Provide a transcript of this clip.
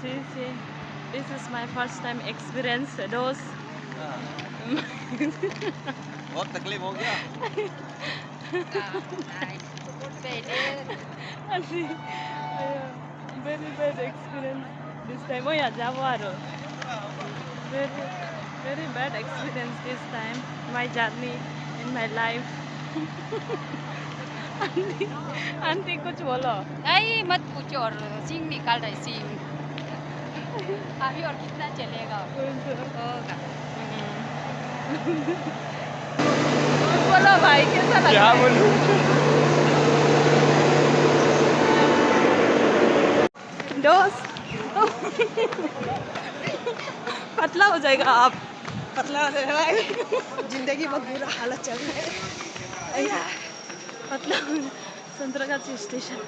See. This is my first time experience those. बहुत तकलीफ हो गया। Very bad experience this time. Oh yeah, Javaro. Very, very bad experience this time. My journey in my life. Aunty, aunty कुछ बोलो। नहीं मत पूछो और सींग निकाल रहे सींग अभी और कितना चलेगा होगा बोलो भाई कैसा लगा? क्या बोलूं? दोस्त पतला हो जाएगा आप। पतला हो जाएगा भाई। जिंदगी बहुत बुरा हालत चल रहा है। पतला संतरागाछी स्टेशन।